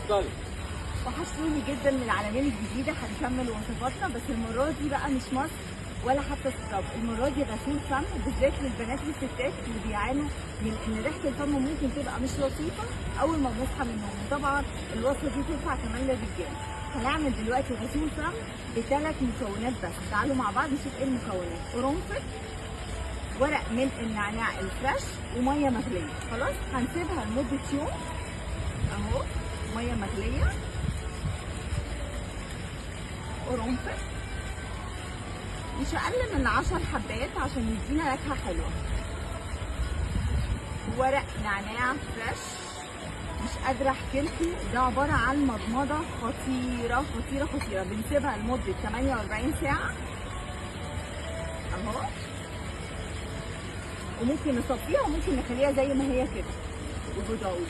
اتفضلي. وحشتوني جدا من العلمين الجديده. هنكمل وصفاتنا بس المره دي بقى مش مصر ولا حتى سكراب، المره دي غسول فم بالذات للبنات والستات اللي بيعانوا من ان ريحه الفم ممكن تبقى مش لطيفه اول ما بنصحى من النوم. طبعا الوصفه دي تنفع كمان للرجال. هنعمل دلوقتي غسول فم ب3 مكونات بس. تعالوا مع بعض نشوف ايه المكونات. قرنفل، ورق من النعناع الفريش، وميه مغليه. خلاص هنسيبها لمده يوم اهو. ميه مغليه، قرنفل مش اقل من 10 حبات عشان يدينا نكهه حلوه، ورق نعناع فريش مش قادره احكي لكم، ده عباره عن مضمضه خطيره خطيره خطيره. بنسيبها لمده 48 ساعه اهو، وممكن نصفيها وممكن نخليها زي ما هي كده وبيضاوي.